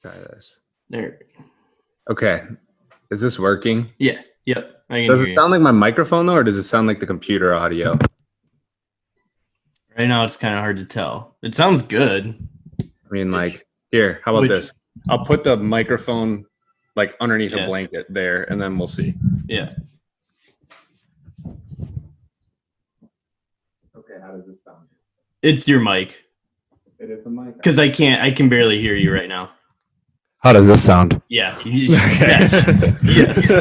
Try this. There. Okay. Is this working? Yeah. Yep. I can Does hear it you. sound like my microphone though, or does it sound like the computer audio? Right now, it's kind of hard to tell. It sounds good. I mean, like, here, how about this? I'll put the microphone like underneath a blanket there, and then we'll see. Yeah. Okay, how does this sound? It's your mic. It is the mic. Because I can barely hear you right now. How does this sound? Yeah. Yes. Yes.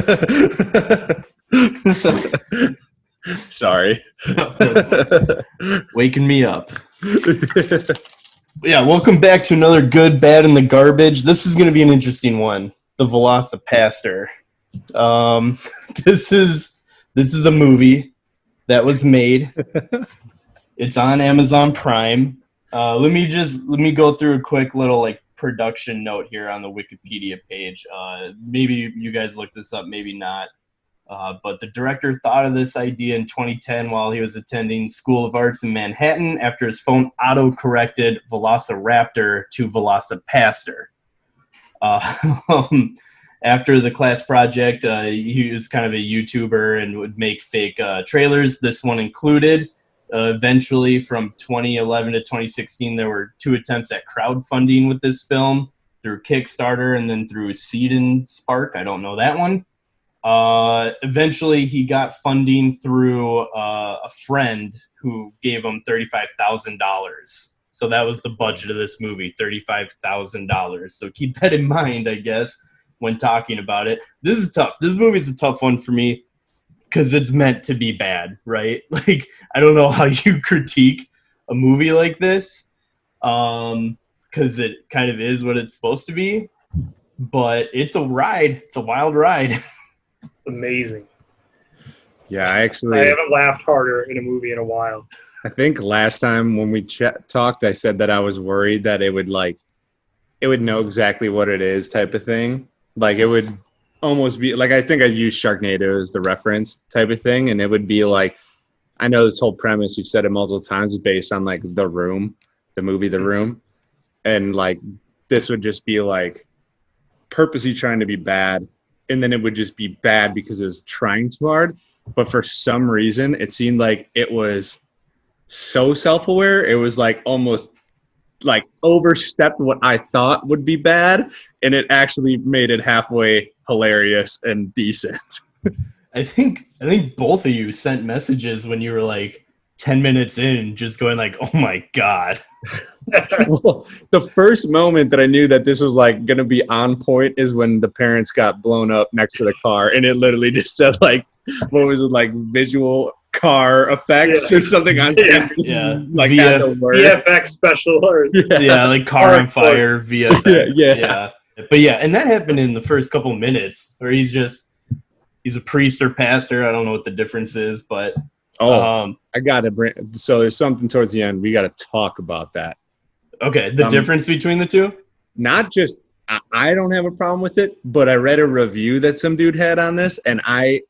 Sorry. Waking me up. Yeah, welcome back to another Good, Bad, and the Garbage. This is going to be an interesting one. The VelociPastor. This is a movie that was made. It's on Amazon Prime. Let me go through a quick little like production note here on the Wikipedia page. Maybe you guys looked this up, maybe not. But the director thought of this idea in 2010 while he was attending School of Arts in Manhattan after his phone auto-corrected Velociraptor to VelociPastor. After the class project, he was kind of a YouTuber and would make fake trailers, this one included. Eventually, from 2011 to 2016, there were 2 attempts at crowdfunding with this film through Kickstarter and then through Seed and Spark. I don't know that one. Eventually, he got funding through a friend who gave him $35,000. So that was the budget of this movie, $35,000. So keep that in mind, I guess, when talking about it. This is tough. This movie is a tough one for me because it's meant to be bad, right? Like, I don't know how you critique a movie like this because it kind of is what it's supposed to be. But it's a ride. It's a wild ride. It's amazing. Yeah, I haven't laughed harder in a movie in a while. I think last time when we talked, I said that I was worried that it would know exactly what it is type of thing. Like it would almost be like, I think I used Sharknado as the reference type of thing. And it would be like, I know this whole premise, you've said it multiple times, is based on like The Room, the movie The Room. And like, this would just be like purposely trying to be bad. And then it would just be bad because it was trying too hard. But for some reason, it seemed like it was so self-aware. It was like almost like overstepped what I thought would be bad. And it actually made it halfway hilarious and decent. I think both of you sent messages when you were like 10 minutes in, just going like, oh my God. Well, the first moment that I knew that this was like going to be on point is when the parents got blown up next to the car. And it literally just said like, what was it, like visual car effects or something on screen? Yeah. Like VFX special. Or, like car on fire, VFX. Yeah. But yeah, and that happened in the first couple minutes where he's a priest or pastor. I don't know what the difference is, but I got to bring. So there's something towards the end. We got to talk about that. Okay, the difference between the two. Not just I don't have a problem with it, but I read a review that some dude had on this, and I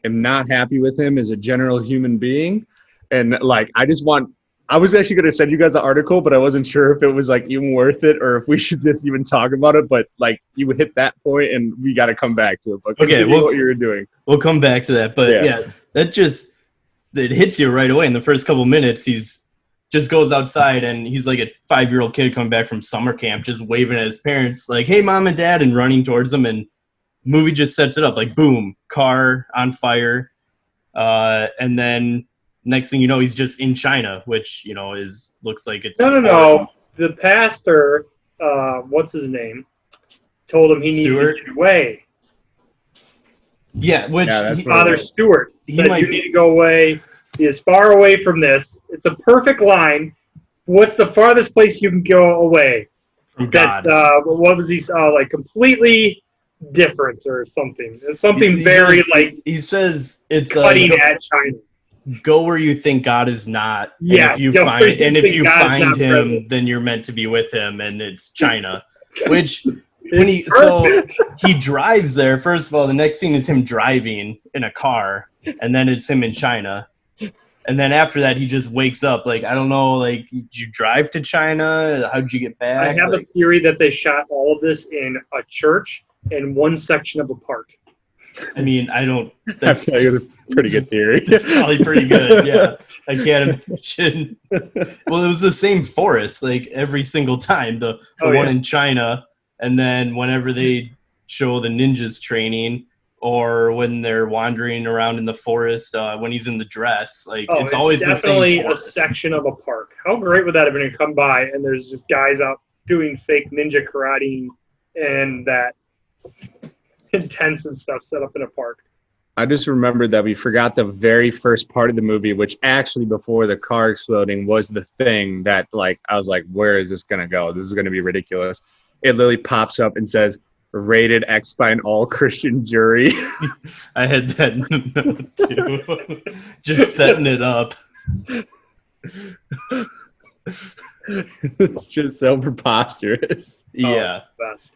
am not happy with him as a general human being. And like, I was actually going to send you guys an article, but I wasn't sure if it was like even worth it or if we should just even talk about it. But like, you hit that point, and we got to come back to it. But okay, what you were doing. We'll come back to that. But yeah it hits you right away in the first couple minutes. He's just goes outside and he's like a 5-year-old kid coming back from summer camp, just waving at his parents like, hey, mom and dad, and running towards them. And movie just sets it up like, boom, car on fire. And then next thing you know, he's just in China, which, looks like it's no. The pastor, what's his name, told him he needed to get away. Yeah, Father Stewart said you need to go away. Be as far away from this. It's a perfect line. What's the farthest place you can go away? From God. That's what was he like? Completely different or something. It's something he says it's cutting at China. Go where you think God is not. Yeah. And if you find him, present, then you're meant to be with him, and it's China, which. He drives there. First of all, the next scene is him driving in a car, and then it's him in China. And then after that, he just wakes up. Like, I don't know, like, did you drive to China? How'd you get back? I have a theory that they shot all of this in a church and one section of a park. I mean, I don't. That's a pretty good theory. It's probably pretty good. Yeah, I can't imagine. Well, it was the same forest, like every single time. The one in China, and then whenever they show the ninjas training, or when they're wandering around in the forest, when he's in the dress, like it's always the same definitely a forest. section of a park. How great would that have been to come by and there's just guys out doing fake ninja karate and that tents and stuff set up in a park. I just remembered that we forgot the very first part of the movie, which actually before the car exploding was the thing that, like, I was like, where is this going to go? This is going to be ridiculous. It literally pops up and says, rated X by an all-Christian jury. I had that note too. Just setting it up. It's just so preposterous. Yeah. Best.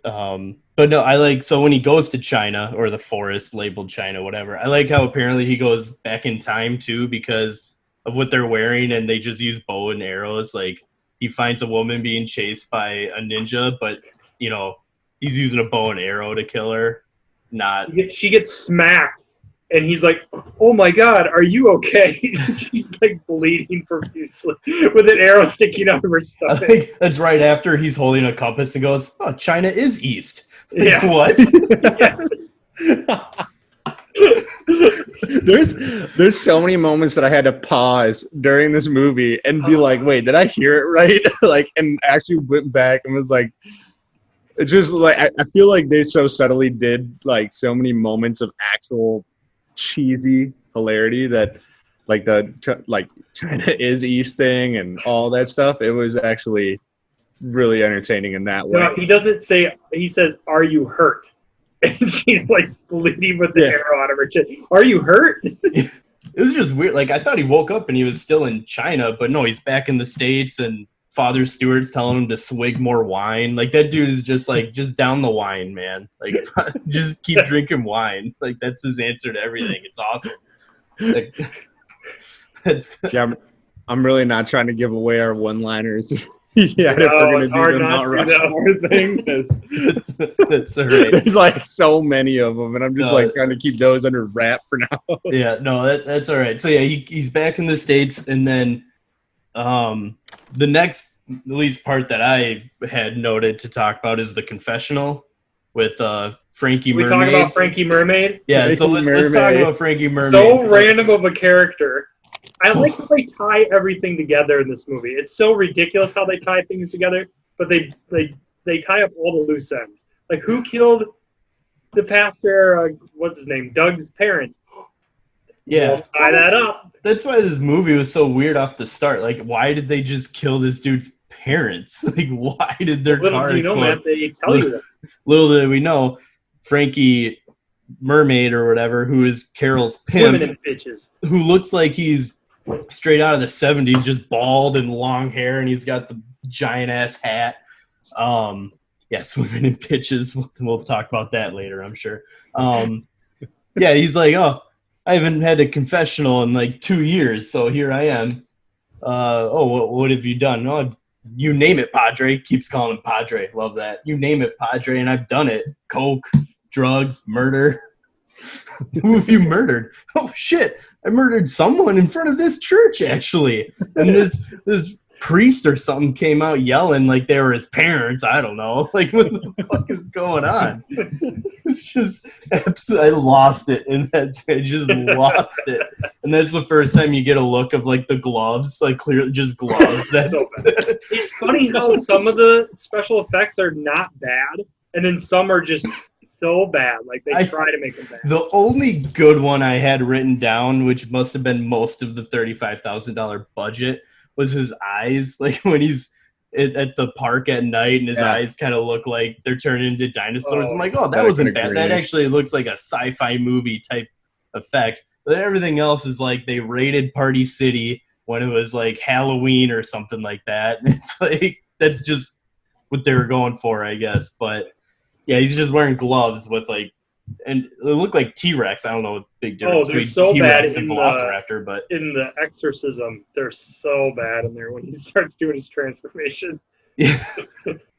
But no, I like, so when he goes to China, or the forest labeled China, whatever, I like how apparently he goes back in time too because of what they're wearing, and they just use bow and arrows. Like, he finds a woman being chased by a ninja, but you know, he's using a bow and arrow to kill her. Not She gets smacked and he's like, oh my god, are you okay? She's like bleeding profusely with an arrow sticking out of her I stomach. think that's right after he's holding a compass and goes, oh, China is east. Like, Yeah. what? Yes. There's so many moments that I had to pause during this movie and be like, wait, did I hear it right? Like, and actually went back and was like, it just like, I feel like they so subtly did like so many moments of actual cheesy hilarity that like China is East thing and all that stuff. It was actually really entertaining in that way. No, he doesn't say, he says, are you hurt? And she's like bleeding with the arrow out of her chest. Are you hurt? It was just weird. Like, I thought he woke up and he was still in China, but no, he's back in the States, and Father Stewart's telling him to swig more wine. Like, that dude is just like, just down the wine, man. Like, just keep drinking wine. Like, that's his answer to everything. It's awesome. Like, Yeah, I'm really not trying to give away our one-liners. Yeah, No, if we're gonna it's do hard the not Mount to, Rushmore thing, that's all right. there's like so many of them, and I'm just like trying to keep those under wrap for now. Yeah, no, that's all right. So yeah, he's back in the States, and then the next, at least part that I had noted to talk about is the confessional with Frankie We Mermaid. talk about Frankie Mermaid. Yeah, so let's talk about Frankie Mermaid. So random of a character. I like how they tie everything together in this movie. It's so ridiculous how they tie things together, but they tie up all the loose ends. Like, who killed the pastor? What's his name? Doug's parents. Yeah, We'll tie that up. That's why this movie was so weird off the start. Like, why did they just kill this dude's parents? Like, why did their car Little do you know, explode? Matt, they tell you that. Little did we know, Frankie Mermaid or whatever, who is Carol's Women pimp, and bitches. who looks like he's straight out of the 70s, just bald and long hair, and he's got the giant ass hat. Yeah, swimming in pitches. We'll talk about that later, I'm sure. Yeah, he's like, oh, I haven't had a confessional in like 2 years, so here I am. What have you done? Oh, you name it, Padre. Keeps calling him Padre. Love that. You name it, Padre, and I've done it. Coke, drugs, murder. Who have you murdered? Oh, shit. I murdered someone in front of this church, actually. And this priest or something came out yelling like they were his parents. I don't know. Like, what the fuck is going on? It's just absolutely, I lost it. And I just lost it. And that's the first time you get a look of like the gloves, like clearly just gloves. That, So bad. It's funny how some of the special effects are not bad, and then some are just so bad. Like, they try to make them bad. the only good one I had written down, which must have been most of the $35,000 budget, was his eyes. Like, when he's at the park at night and his eyes kind of look like they're turning into dinosaurs. I'm like, oh, that wasn't bad. That actually looks like a sci-fi movie type effect. But everything else is like they raided Party City when it was like Halloween or something like that. And it's like, that's just what they were going for, I guess. But yeah, he's just wearing gloves with like and it looked like T-Rex. I don't know what big difference they're between so bad T-Rex and Velociraptor, but in the Exorcism, they're so bad in there when he starts doing his transformation. yeah.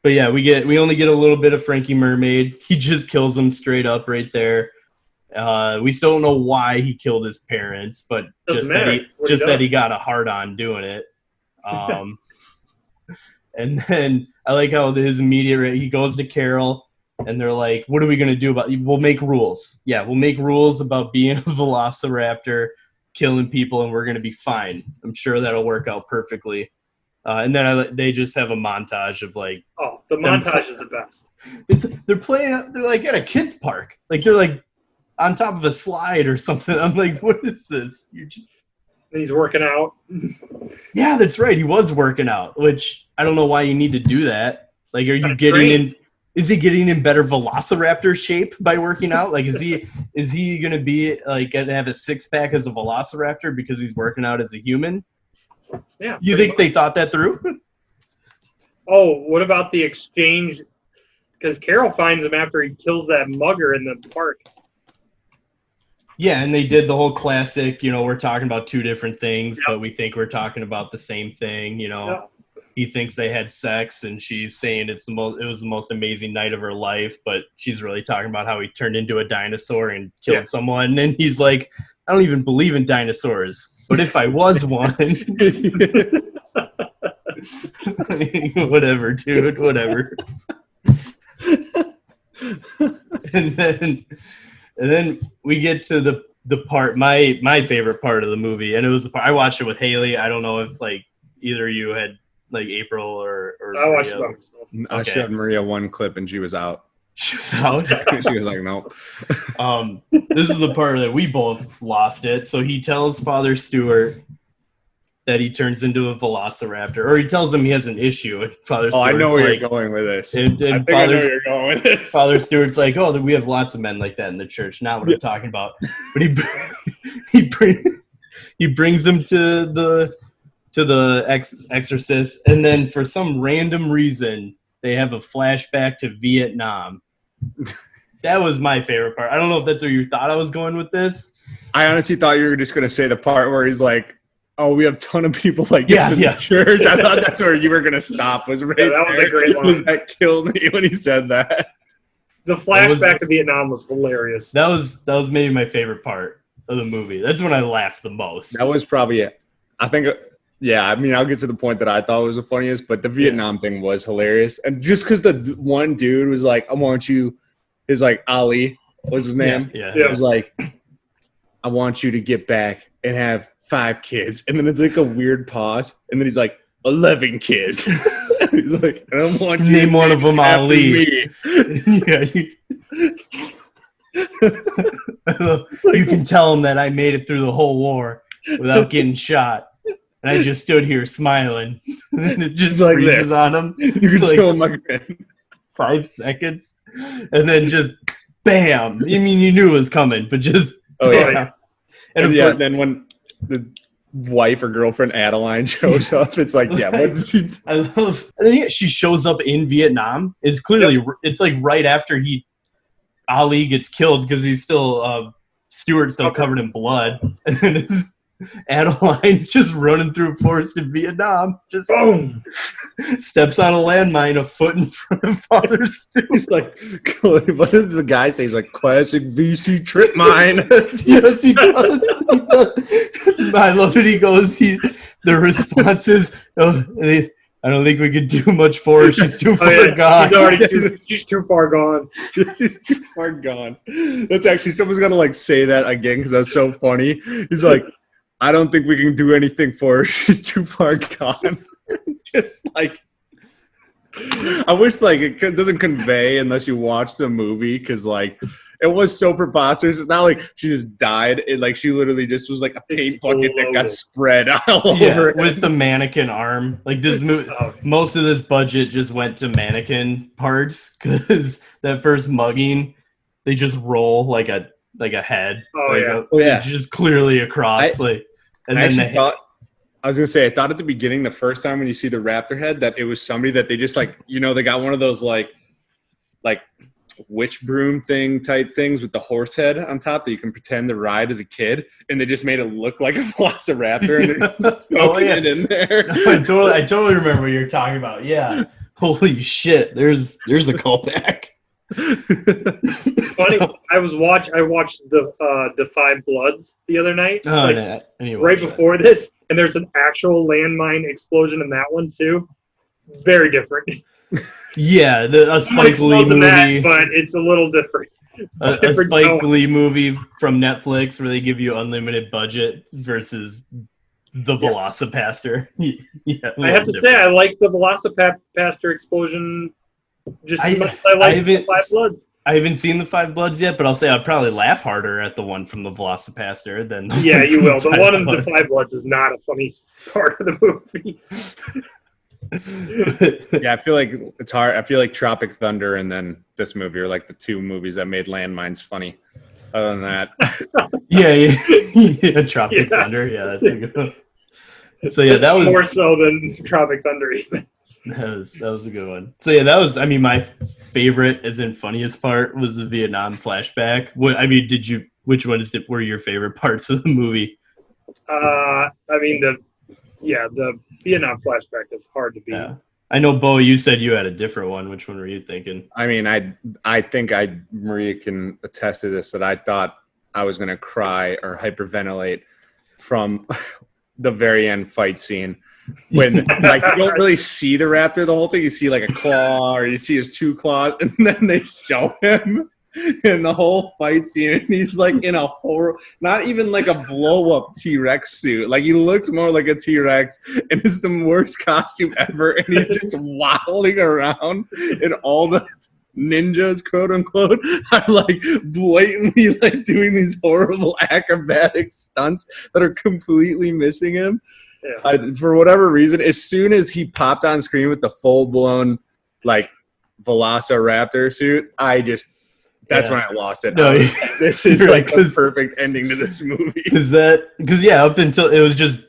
But yeah, we only get a little bit of Frankie Mermaid. He just kills him straight up right there. We still don't know why he killed his parents, but that he got a hard on doing it. And then I like how he goes to Carol, and they're like, "What are we gonna do about? We'll make rules. Yeah, we'll make rules about being a Velociraptor, killing people, and we're gonna be fine. I'm sure that'll work out perfectly." And then they just have a montage of like, the montage is the best. They're playing. They're like at a kids park. Like they're like on top of a slide or something. I'm like, what is this? You're just. And he's working out. Yeah, that's right. He was working out, which I don't know why you need to do that. Like, are you getting in? Is he getting in better Velociraptor shape by working out? Like, is he going to be like gonna have a 6-pack as a Velociraptor because he's working out as a human? Yeah. You think they thought that through? Oh, what about the exchange? Because Carol finds him after he kills that mugger in the park. Yeah, and they did the whole classic, we're talking about two different things, but we think we're talking about the same thing, He thinks they had sex, and she's saying it was the most amazing night of her life, but she's really talking about how he turned into a dinosaur and killed someone, and he's like, I don't even believe in dinosaurs, but if I was one... Whatever, dude, whatever. And then we get to the part, my favorite part of the movie, and it was the part I watched it with Haley. I don't know if like either of you had like April or I watched it by myself. I showed Maria one clip and she was out. She was out. She was like, nope. This is the part that we both lost it. So he tells Father Stewart that he turns into a Velociraptor, or he tells him he has an issue. And Father Stewart's I know where you're going with this. And I think I know where you're going with this. Father Stewart's like, we have lots of men like that in the church. Not what I'm talking about. But he brings him to the exorcist, and then for some random reason they have a flashback to Vietnam. That was my favorite part. I don't know if that's where you thought I was going with this. I honestly thought you were just going to say the part where he's like, oh, we have a ton of people like this in the church. I thought that's where you were going to stop. Was right that was a great line. That killed me when he said that. The flashback to Vietnam was hilarious. That was maybe my favorite part of the movie. That's when I laughed the most. That was probably it. I think, I mean, I'll get to the point that I thought was the funniest, but the Vietnam thing was hilarious. And just because the one dude was like, I want you, is like Ali was his name. Yeah. It was like, I want you to get back and have 5 kids. And then it's like a weird pause. And then he's like, 11 kids. He's like, I don't want you name one of them Ali. Yeah. You can tell him that I made it through the whole war without getting shot. And I just stood here smiling. And it just like freezes this. on him. You can show him my grin. 5 seconds. And then just bam. I mean, you knew it was coming, but just bam. Yeah. And then when the wife or girlfriend Adeline shows up, it's like, what does he do? I love. And then she shows up in Vietnam. It's clearly it's like right after Ali gets killed because he's still Stewart's still covered in blood, and then Adeline's just running through forest in Vietnam, just boom, steps on a landmine a foot in front of Father Stewart. He's like, what did the guy say? He's like, classic VC trip mine. Yes, he does. I love it. He goes, the response is, I don't think we could do much for her. She's too far gone. She's too far gone. She's too far gone. That's actually, someone's got to like say that again because that's so funny. He's like, I don't think we can do anything for her. She's too far gone. Just like, I wish like it doesn't convey unless you watch the movie because like it was so preposterous. It's not like she just died. It like she literally just was like a paint bucket that got spread all over with the mannequin arm. Like this movie, most of this budget just went to mannequin parts because that first mugging, they just roll like a head. Just clearly across I was gonna say, I thought at the beginning, the first time when you see the raptor head, that it was somebody that they just like, they got one of those like witch broom thing type things with the horse head on top that you can pretend to ride as a kid, and they just made it look like a velociraptor and they're just it in there. I totally remember what you're talking about. Yeah. Holy shit. There's a callback. Funny, I watched the Five Bloods the other night. Right before this, and there's an actual landmine explosion in that one too. Very different. Yeah, a Spike Lee movie, but it's a little different. A Spike Lee movie from Netflix where they give you unlimited budget versus the VelociPastor. Yeah, I have to say I like the VelociPastor explosion. Just as much as I like the Five Bloods. I haven't seen the Five Bloods yet, but I'll say I'd probably laugh harder at the one from the VelociPastor than yeah, you will. The one in the Five Bloods is not a funny part of the movie. Yeah, I feel like it's hard. I feel like Tropic Thunder and then this movie are like the two movies that made landmines funny. Other than that, yeah, Tropic Thunder. Yeah, that's a good one. So yeah, that was more so than Tropic Thunder even. That was a good one. So yeah, that was. I mean, my favorite, as in funniest part, was the Vietnam flashback. Which ones were your favorite parts of the movie? I mean the Vietnam flashback is hard to beat. Yeah. I know, Bo, you said you had a different one. Which one were you thinking? I mean, I think Maria can attest to this, that I thought I was going to cry or hyperventilate from the very end fight scene. When like you don't really see the raptor the whole thing. You see like a claw or you see his two claws, and then they show him in the whole fight scene, and he's like in a not even like a blow-up T-Rex suit. Like he looks more like a T-Rex, and it's the worst costume ever, and he's just waddling around, and all the ninjas, quote unquote, are like blatantly like doing these horrible acrobatic stunts that are completely missing him. Yeah. For whatever reason, as soon as he popped on screen with the full-blown like Velociraptor suit, that's when I lost it. No, this is like the perfect ending to this movie. Because up until it was just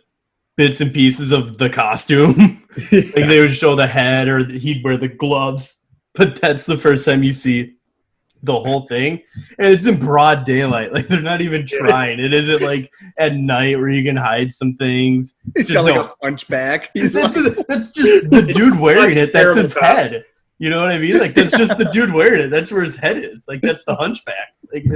bits and pieces of the costume. Yeah. Like they would show the head or he'd wear the gloves, but that's the first time you see the whole thing, and it's in broad daylight. Like they're not even trying. It isn't like at night where you can hide some things. He's got like a hunchback. That's just the dude wearing it. That's his head. You know what I mean? Like that's just the dude wearing it. That's where his head is. Like that's the hunchback. Like,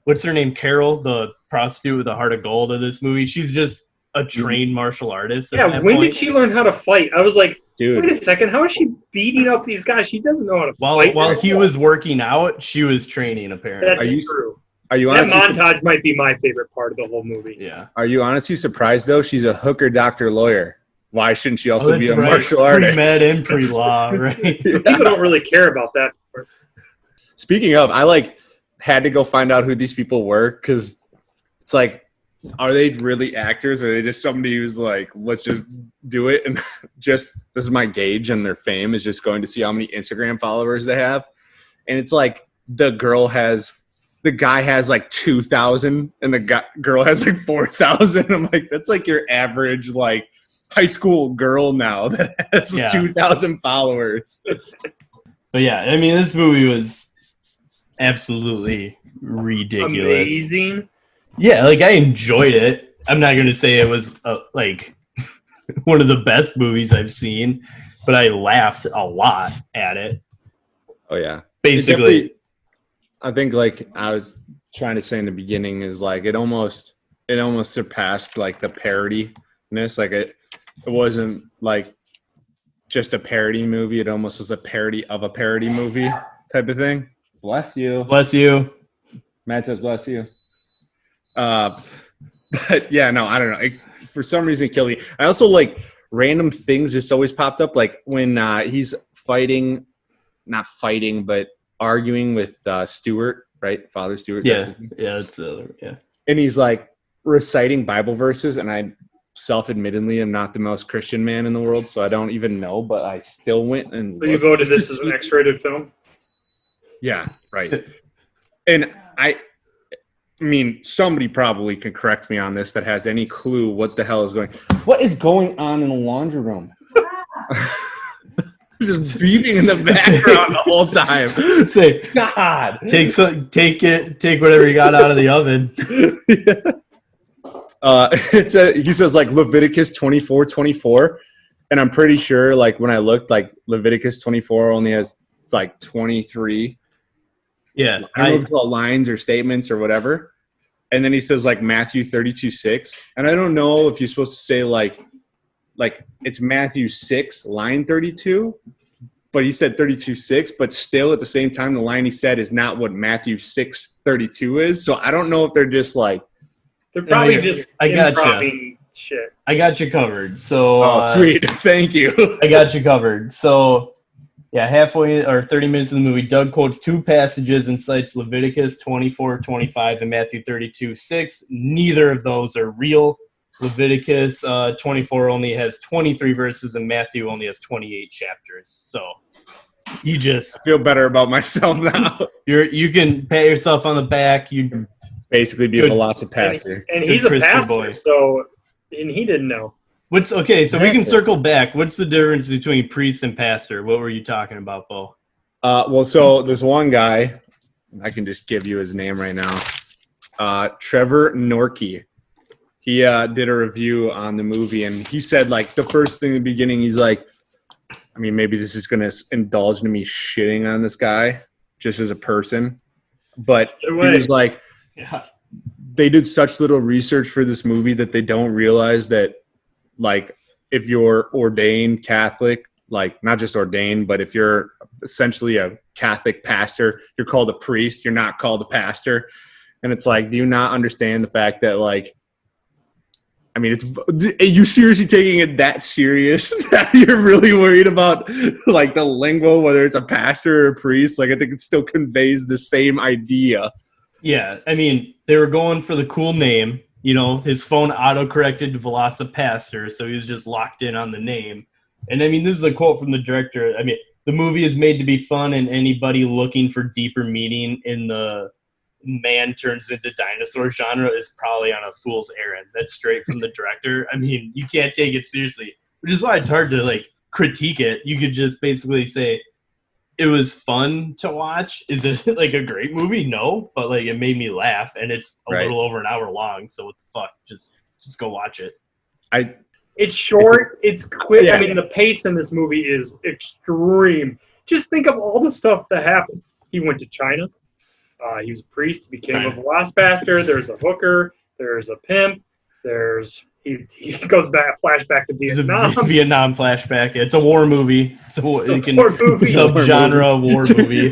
what's her name? Carol, the prostitute with the heart of gold of this movie. She's just a trained martial artist. Yeah. When did she learn how to fight? I was like, dude, wait a second. How is she beating up these guys? She doesn't know how to fight. While he was working out, she was training. Apparently, that's true. Are you that montage might be my favorite part of the whole movie. Yeah. Are you honestly surprised though? She's a hooker, doctor, lawyer. Why shouldn't she also be a martial artist? Pre-med and pre-law, right? People don't really care about that. Speaking of, I had to go find out who these people were, because it's like, are they really actors, or are they just somebody who's like, let's just do it, and just this is my gauge, and their fame is just going to see how many Instagram followers they have, and it's like the guy has like 2,000, and the girl has like 4,000. I'm like, that's like your average like high school girl now that has 2,000 followers. But yeah, I mean, this movie was absolutely ridiculous. Amazing. Yeah, like I enjoyed it. I'm not going to say it was like one of the best movies I've seen, but I laughed a lot at it. Oh yeah. Basically, I think like I was trying to say in the beginning is like it almost surpassed like the parodiness. Like it wasn't like just a parody movie. It almost was a parody of a parody movie type of thing. Bless you. Bless you. Matt says bless you. But yeah, no, I don't know. For some reason, it killed me. I also like random things just always popped up. Like when he's not fighting, but arguing with Stewart, right? Father Stewart. Yeah. Yeah. And he's like reciting Bible verses. And I self-admittedly am not the most Christian man in the world, so I don't even know, but I still went and. So you voted this as an X-rated film? Yeah, right. And I mean, somebody probably can correct me on this that has any clue what the hell is going on in the laundry room. just beeping in the background the whole time. Say, God. take whatever you got out of the oven. He says like Leviticus 24:24, and I'm pretty sure like when I looked, like Leviticus 24 only has like 23. Yeah, I don't know if it's called lines or statements or whatever. And then he says like Matthew 32:6, and I don't know if you're supposed to say like it's Matthew 6 line 32, but he said 32:6, but still at the same time the line he said is not what Matthew 6:32 is. So I don't know if they're just like they're probably just I gotcha. improv-ing shit. I got you covered. So sweet, thank you. I got you covered. So yeah, halfway or 30 minutes of the movie, Doug quotes two passages and cites Leviticus 24:25 and Matthew 32:6. Neither of those are real. Leviticus 24 only has 23 verses and Matthew only has 28 chapters. So you just feel better about myself now. You can pat yourself on the back. You can basically be a VelociPastor. And he's a pastor, boy. And he didn't know. So we can circle back. What's the difference between priest and pastor? What were you talking about, Bo? Well, so there's one guy, I can just give you his name right now. Trevor Norkey. He did a review on the movie, and he said, like, the first thing in the beginning, he's like, I mean, maybe this is going to indulge in me shitting on this guy just as a person. But he was like, they did such little research for this movie that they don't realize that, like, if you're ordained Catholic, like, not just ordained, but if you're essentially a Catholic pastor, you're called a priest, you're not called a pastor. And it's like, do you not understand the fact that, like, I mean, are you seriously taking it that serious that you're really worried about, like, the lingo, whether it's a pastor or a priest? Like, I think it still conveys the same idea. Yeah, I mean, they were going for the cool name. You know, his phone auto-corrected to VelociPastor, so he was just locked in on the name. And, I mean, this is a quote from the director. I mean, the movie is made to be fun, and anybody looking for deeper meaning in the man turns into dinosaur genre is probably on a fool's errand. That's straight from the director. I mean, you can't take it seriously, which is why it's hard to, like, critique it. You could just basically say, it was fun to watch. Is it like a great movie? No, but like it made me laugh, and it's a little over an hour long. So what the fuck? Just go watch it. It's short. It's quick. Yeah. I mean, the pace in this movie is extreme. Just think of all the stuff that happened. He went to China. He was a priest. He became a VelociPastor. There's a hooker. There's a pimp. He goes back, flashback to Vietnam. It's a Vietnam flashback. It's a war movie. It's a war movie. Subgenre war movie.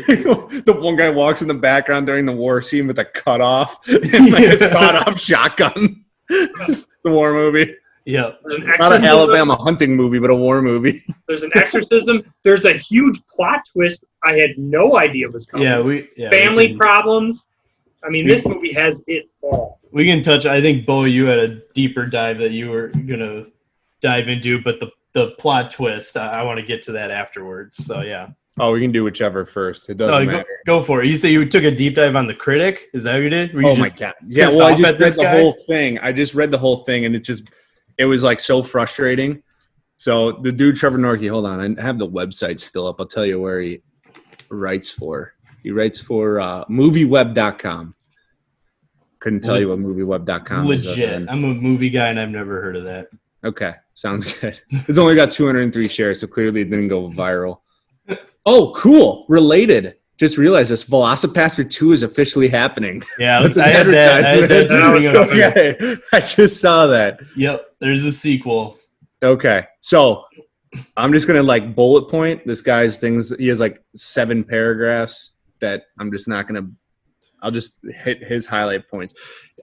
The one guy walks in the background during the war scene with a cutoff and like a sawed-off shotgun. The war movie. Yeah. Not an Alabama hunting movie, but a war movie. There's an exorcism. There's a huge plot twist I had no idea was coming. Family problems. I mean, this movie has it all. We can touch. I think, Bo, you had a deeper dive that you were going to dive into, but the plot twist, I want to get to that afterwards. So, yeah. Oh, we can do whichever first. It doesn't matter. Go for it. You say you took a deep dive on the critic? Is that what you did? My God. Yeah, well, I just read the whole thing. I just read the whole thing, and it was, like, so frustrating. So, the dude, Trevor Norkey, hold on. I have the website still up. I'll tell you where he writes for. He writes for movieweb.com. Couldn't tell you what movieweb.com is. Legit. I'm a movie guy, and I've never heard of that. Okay. Sounds good. It's only got 203 shares, so clearly it didn't go viral. Oh, cool. Related. Just realized this. VelociPastor 2 is officially happening. Yeah, I had that. Okay. I just saw that. Yep. There's a sequel. Okay. So I'm just going to, like, bullet point this guy's things. He has, like, 7 paragraphs that I'm just not going to – I'll just hit his highlight points.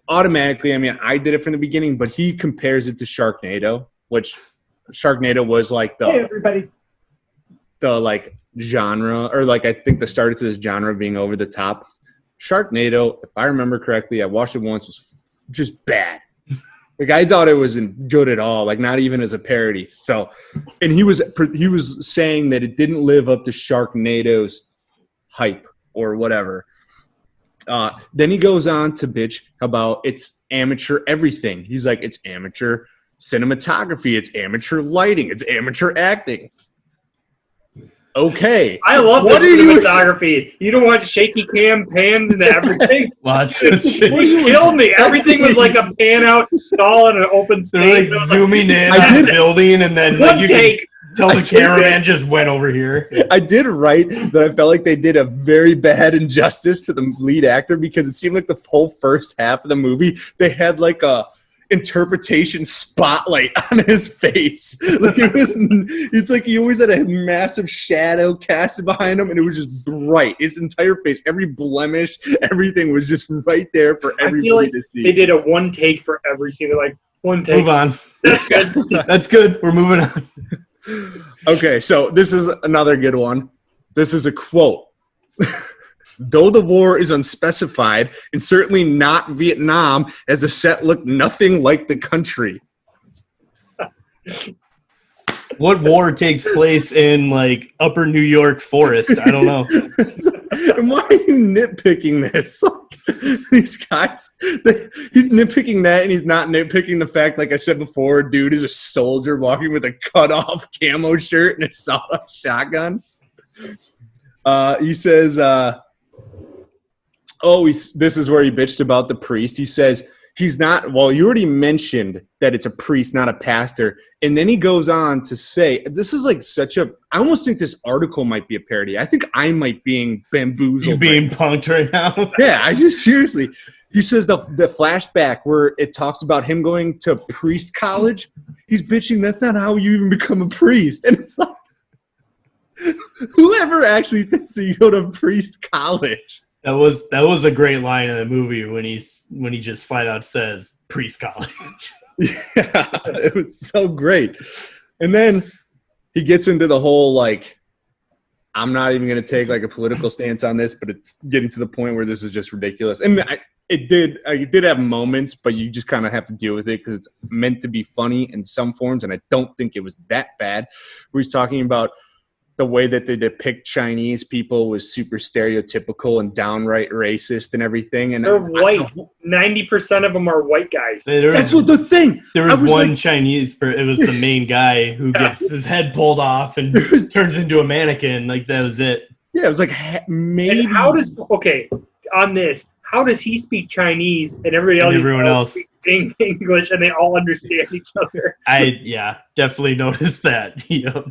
Automatically, I mean, I did it from the beginning, but he compares it to Sharknado, which Sharknado was like the like genre, or like I think the start of this genre being over the top. Sharknado, if I remember correctly, I watched it once, was just bad. Like, I thought it wasn't good at all, like not even as a parody. So, and he was saying that it didn't live up to Sharknado's hype or whatever. Then he goes on to bitch about it's amateur everything. He's like, it's amateur cinematography, it's amateur lighting, it's amateur acting. Okay. I love What the are you- cinematography. You don't want shaky cam pans and everything. Lots of shit. It killed me. Everything was like a pan out stall in an open They're stage. like zooming in I on did- the building, and then One like you take. can tell I the did cameraman just went over here. I did write that I felt like they did a very bad injustice to the lead actor because it seemed like the whole first half of the movie they had like a interpretation spotlight on his face. Like it's like he always had a massive shadow cast behind him, and it was just bright. His entire face, every blemish, everything was just right there for I everybody feel like to see. they did a one take for every scene. They're like, one take. Move on. That's good. That's good. We're moving on. Okay, so this is another good one. This is a quote. Though the war is unspecified, and certainly not Vietnam, as the set looked nothing like the country. What war takes place in like Upper New York forest? I don't know. And why are you nitpicking this? These guys, he's nitpicking that, and he's not nitpicking the fact, like I said before, dude is a soldier walking with a cut-off camo shirt and a sawed-off shotgun. He says, this is where he bitched about the priest. He says, he's not, well, you already mentioned that it's a priest, not a pastor. And then he goes on to say, this is like I almost think this article might be a parody. I think I might being bamboozled. You being punked right now? Yeah, I just seriously. He says the flashback where it talks about him going to priest college. He's bitching, that's not how you even become a priest. And it's like, whoever actually thinks that you go to priest college? That was a great line in the movie when he just flat out says priest college. Yeah, it was so great. And then he gets into the whole, like, I'm not even going to take, like, a political stance on this, but it's getting to the point where this is just ridiculous. And I did have moments, but you just kind of have to deal with it because it's meant to be funny in some forms, and I don't think it was that bad. Where he's talking about the way that they depict Chinese people was super stereotypical and downright racist and everything. And They're white. 90% of them are white guys. That's what the thing. There was one Chinese, it was the main guy who gets his head pulled off and turns into a mannequin. Like, that was it. Yeah, it was like maybe. And how does he speak Chinese and everyone else speaks English and they all understand each other? I definitely noticed that. Yeah.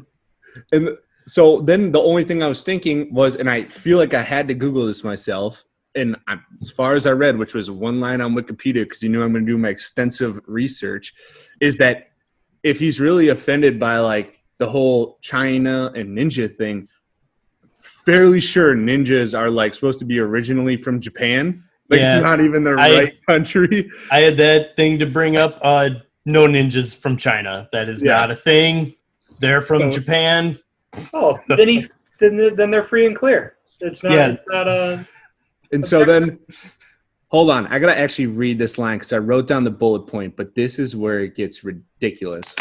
And so then the only thing I was thinking was, and I feel like I had to Google this myself, and as far as I read, which was one line on Wikipedia because he knew I'm going to do my extensive research, is that if he's really offended by like the whole China and ninja thing, fairly sure ninjas are like supposed to be originally from Japan. Like, it's not even the right country. I had that thing to bring up. No ninjas from China. That is not a thing. They're from Japan. Oh, then they're free and clear. It's not. Yeah. It's not And so then, hold on. I got to actually read this line because I wrote down the bullet point, but this is where it gets ridiculous.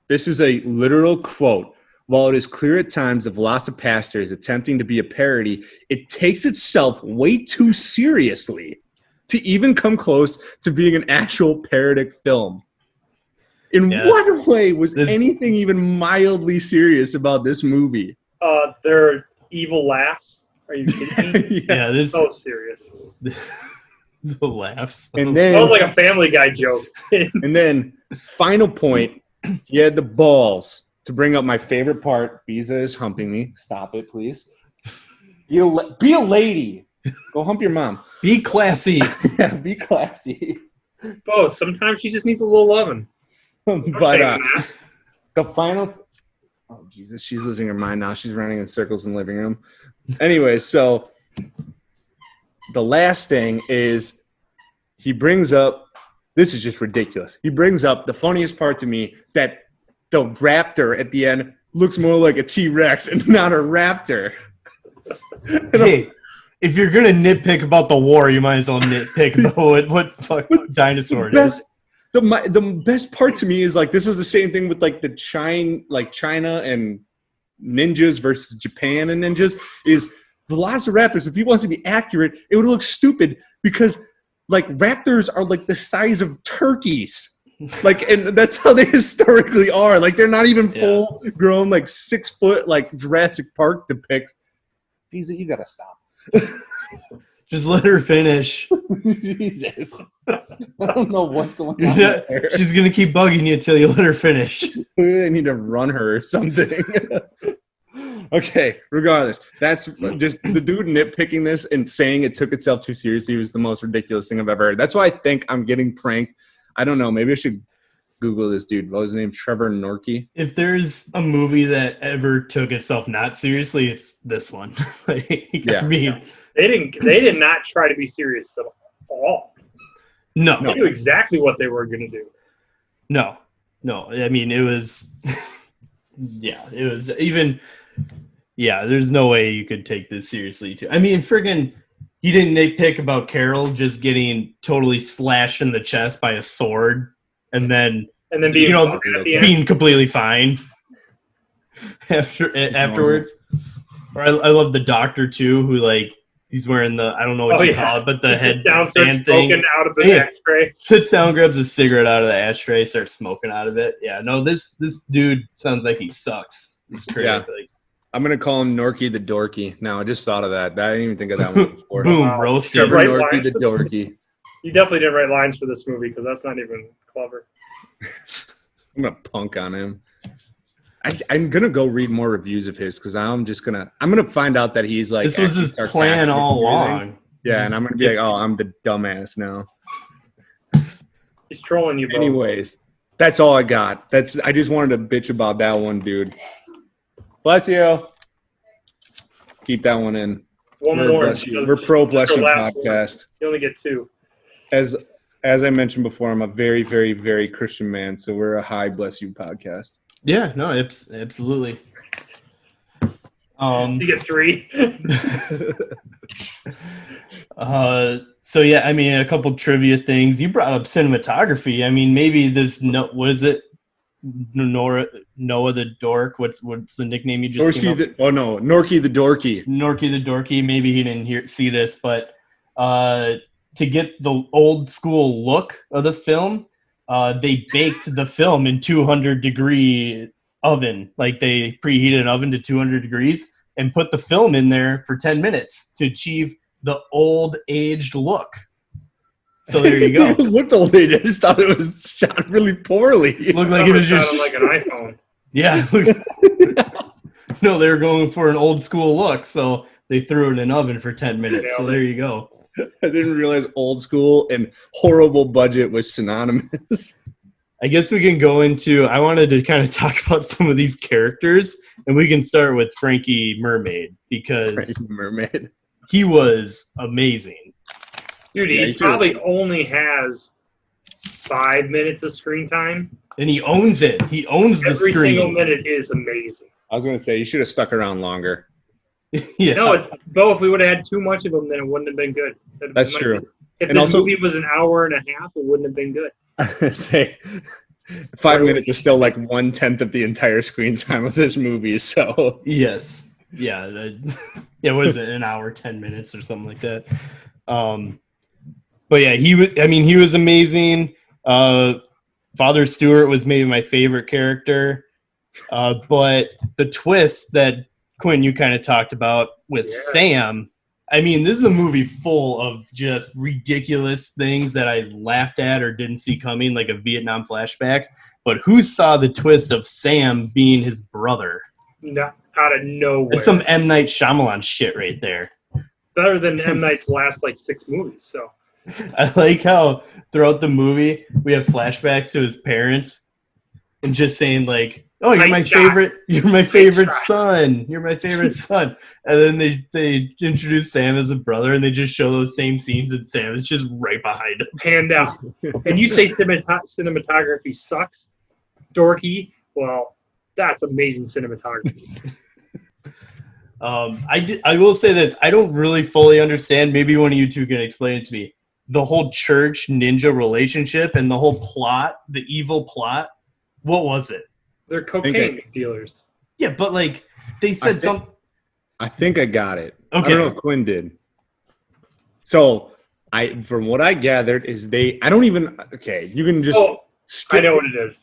This is a literal quote. While it is clear at times the VelociPastor is attempting to be a parody, it takes itself way too seriously to even come close to being an actual parodic film. In what way was anything even mildly serious about this movie? Their evil laughs. Are you kidding me? Yeah, this is so serious. The laughs. And then, sounds like a Family Guy joke. And then, final point, he had the balls to bring up my favorite part. Biza is humping me. Stop it, please. Be a lady. Go hump your mom. Be classy. Yeah, be classy. Oh, sometimes she just needs a little loving. But the final. Oh Jesus, she's losing her mind now. She's running in circles in the living room. Anyway, so the last thing is he brings up. This is just ridiculous. He brings up the funniest part to me, that the raptor at the end looks more like a T-Rex and not a raptor. Hey, if you're gonna nitpick about the war, you might as well nitpick about what fucking dinosaur it is. The best part to me is, like, this is the same thing with like China and ninjas versus Japan and ninjas. Is velociraptors, if he wants to be accurate, it would look stupid because like raptors are like the size of turkeys. Like, and that's how they historically are. Like, they're not even full grown, like 6 foot, like Jurassic Park depicts. You gotta stop. Just let her finish. Jesus. I don't know what's going on there. She's gonna keep bugging you till you let her finish. I need to run her or something. Okay, regardless, that's just the dude nitpicking this and saying it took itself too seriously was the most ridiculous thing I've ever heard. That's why I think I'm getting pranked. I don't know. Maybe I should Google this dude. What was his name? Trevor Norkey. If there's a movie that ever took itself not seriously, it's this one. I mean, they did not try to be serious at all. No. They knew exactly what they were going to do. No. I mean, it was, it was even, there's no way you could take this seriously too. I mean, friggin', he didn't nitpick about Carol just getting totally slashed in the chest by a sword and then being completely fine afterwards. Or I love the doctor too, who like he's wearing the, I don't know what you call it, but the headband thing. Out of the ashtray. Sits down, grabs a cigarette out of the ashtray, starts smoking out of it. Yeah, no, this dude sounds like he sucks. He's crazy. Yeah. I'm going to call him Norky the Dorky. Now, I just thought of that. I didn't even think of that one before. Boom, roasted. Norky the Dorky. You definitely didn't write lines for this movie because that's not even clever. I'm going to punk on him. I'm going to go read more reviews of his because I'm going to find out that he's like. This was his plan all along. Yeah, and I'm going to be like, oh, I'm the dumbass now. He's trolling you, bro. Anyways, that's all I got. I just wanted to bitch about that one, dude. Bless you. Keep that one in. One more. We're pro bless you podcast. One. You only get 2. As I mentioned before, I'm a very, very, very Christian man, so we're a high bless you podcast. Yeah, no, absolutely. You get 3. So yeah, I mean, a couple trivia things. You brought up cinematography. I mean, maybe this what is it? Noah the Dork. What's the nickname you just came up? Norky the Dorky. Norky the Dorky. Maybe he didn't see this, but to get the old school look of the film, they baked the film in 200-degree oven. Like they preheated an oven to 200 degrees and put the film in there for 10 minutes to achieve the old aged look. So there you go. It looked old age. I just thought it was shot really poorly. It looked like it was just like an iPhone. Yeah. No, they were going for an old school look, so they threw it in an oven for 10 minutes. So there you go. I didn't realize old school and horrible budget was synonymous. I guess we can go into, I wanted to kind of talk about some of these characters, and we can start with Frankie Mermaid, because he was amazing. Dude, he probably only has 5 minutes of screen time. And he owns it. He owns the screen. Every single minute is amazing. I was going to say, you should have stuck around longer. Yeah. No, if we would have had too much of him, then it wouldn't have been good. That's true. If this movie was an hour and a half, it wouldn't have been good. I was going to say, 5 minutes is still like 1/10 of the entire screen time of this movie, so. Yes. Yeah. What is it, an hour, 10 minutes or something like that? But yeah, he was amazing. Father Stewart was maybe my favorite character. But the twist that Quinn, you kind of talked about with Sam, I mean, this is a movie full of just ridiculous things that I laughed at or didn't see coming, like a Vietnam flashback. But who saw the twist of Sam being his brother? Not out of nowhere. It's some M. Night Shyamalan shit right there. Better than M. Night's last 6 movies, so. I like how throughout the movie we have flashbacks to his parents and just saying like, "Oh, you're my favorite son. You're my favorite son." And then they introduce Sam as a brother and they just show those same scenes and Sam is just right behind him. Hand out. And you say cinematography sucks, dorky. Well, that's amazing cinematography. I will say this. I don't really fully understand. Maybe one of you two can explain it to me. The whole church ninja relationship and the whole plot, the evil plot. What was it? They're cocaine dealers. Yeah, but they said something. I think I got it. Okay. I don't know if Quinn did. So from what I gathered is you can just I know what it is.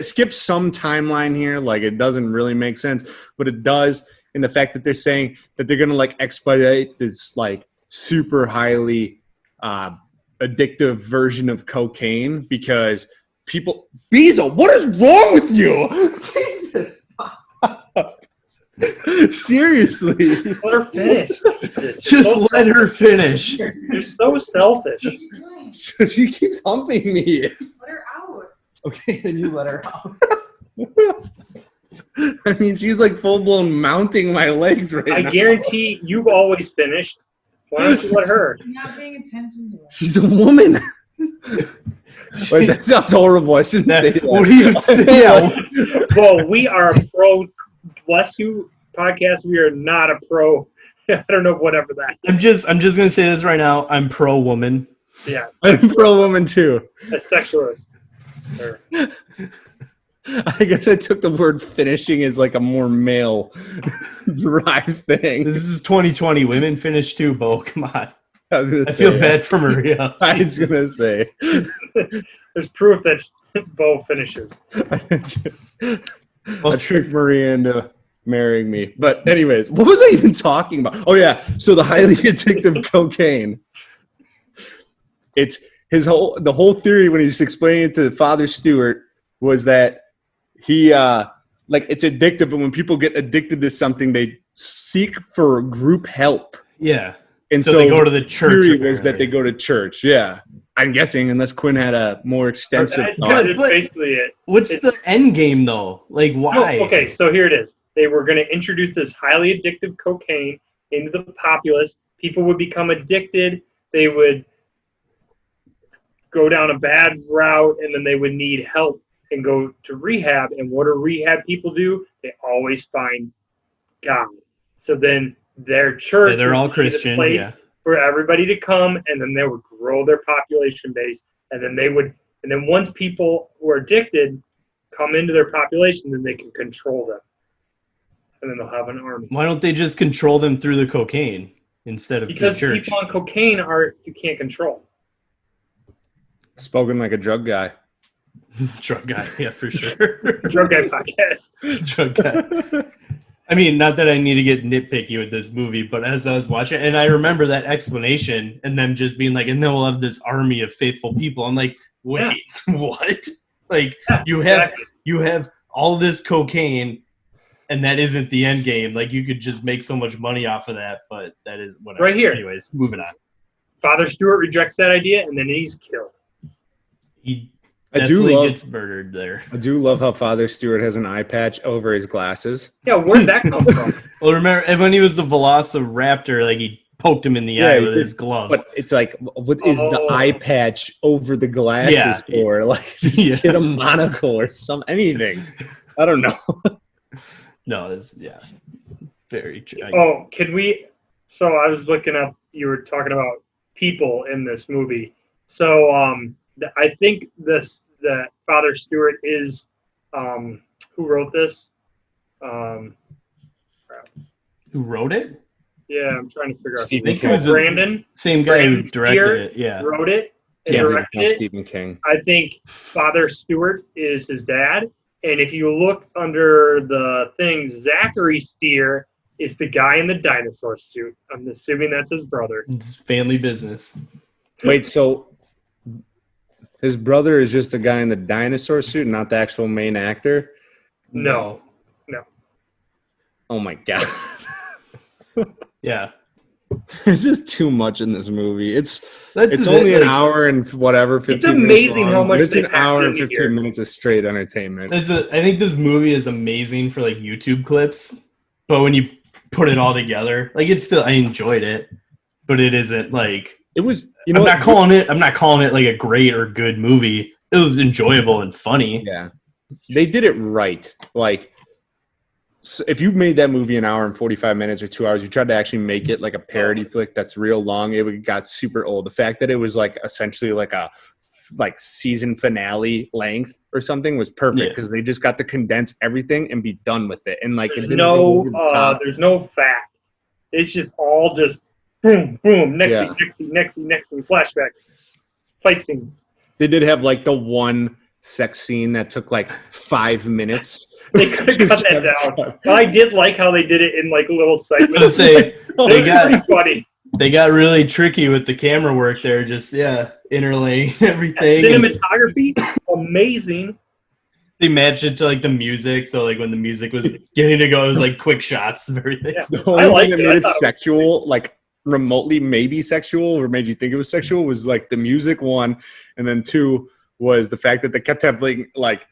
Skip some timeline here, like it doesn't really make sense, but it does in the fact that they're saying that they're gonna like expedite this like super highly addictive version of cocaine because people. Beezle, what is wrong with you? Jesus. Seriously. Let her finish. Just let her finish. You're so selfish. She keeps humping me. Let her out. Okay, then you let her out. I mean, she's like full blown mounting my legs right I now. guarantee you've always finished. Why don't you let her? You're not paying attention to it. She's a woman. Wait, that sounds horrible. I shouldn't say that. What do you say? Yeah. Well, we are a pro bless you podcast. We are not a pro. I don't know, whatever that is. I'm just gonna say this right now. I'm pro woman. Yeah, I'm pro woman too. a sexualist. Or- I guess I took the word finishing as like a more male derived thing. This is 2020. Women finish too, Bo. Come on. I feel bad for Maria. I was gonna say. There's proof that Bo finishes. I tricked Maria into marrying me. But anyways, what was I even talking about? Oh yeah, so the highly addictive cocaine. It's the whole theory when he's explaining it to Father Stewart was that he like it's addictive, but when people get addicted to something, they seek for group help. Yeah. And So they go to the church. theory was that they go to church. Yeah, I'm guessing unless Quinn had a more extensive. That's thought. basically it. What's the end game though? Like why? No, okay, so here it is. They were going to introduce this highly addictive cocaine into the populace. People would become addicted. They would go down a bad route, and then they would need help and go to rehab. And what do rehab people do? They always find God. So then their church, They're all would be the Christian, place yeah. for everybody to come, and then they would grow their population base, and then once people who are addicted come into their population, then they can control them, and then they'll have an army. Why don't they just control them through the cocaine instead of Because through church? people on cocaine you can't control. Spoken like a drug guy. Drug guy, yeah, for sure. Drug guy podcast. Drug guy. I mean, not that I need to get nitpicky with this movie, but as I was watching, and I remember that explanation and them just being like, and then we'll have this army of faithful people. I'm like, wait, what? Like, you have all this cocaine, and that isn't the end game. Like, you could just make so much money off of that, but that is whatever. Right here. Anyways, moving on. Father Stewart rejects that idea, and then he's killed. He I definitely gets murdered there. I do love how Father Stewart has an eye patch over his glasses. Yeah, where'd that come from? Well, remember and when he was the Velociraptor, like he poked him in the eye with his glove. But it's like, what is the eye patch over the glasses for? Like, just get a monocle or anything. I don't know. No, it's very true. Oh, can we? So I was looking up. You were talking about people in this movie. So I think that Father Stewart is who wrote this. Who wrote it? Yeah, I'm trying to figure out. Stephen I think King. it was Brandon. Same guy who Brandon directed Steere it. Yeah. wrote it and Yeah, directed it. Stephen King. I think Father Stewart is his dad. And if you look under the things, Zachary Steere is the guy in the dinosaur suit. I'm assuming that's his brother. It's family business. Wait, so his brother is just the guy in the dinosaur suit, not the actual main actor? No. Oh my god. Yeah. There's just too much in this movie. It's That's only an hour and whatever, 15 It's amazing minutes long, how much but it's they an hour and packed 15 in here. minutes of straight entertainment. I think this movie is amazing for like YouTube clips, but when you put it all together, like I enjoyed it, but it isn't like It was, I'm not calling it like a great or good movie. It was enjoyable and funny. Yeah. They did it right. Like, so if you made that movie an hour and 45 minutes or 2 hours, you tried to actually make it like a parody flick that's real long, it got super old. The fact that it was like essentially like a season finale length or something was perfect because they just got to condense everything and be done with it. And like, There's no fact. It's just all just boom, boom, next scene, flashback, fight scene. They did have like the one sex scene that took like 5 minutes. They could have cut that down. But I did like how they did it in like little segments. I was gonna say, Pretty funny. They got really tricky with the camera work there. Just interlaying everything. Cinematography, amazing. They matched it to like the music, so like when the music was getting to go, it was like quick shots of everything. Yeah. The only thing that made it I sexual, like remotely maybe sexual, or made you think it was sexual, was like the music, one, and then two was the fact that they kept having like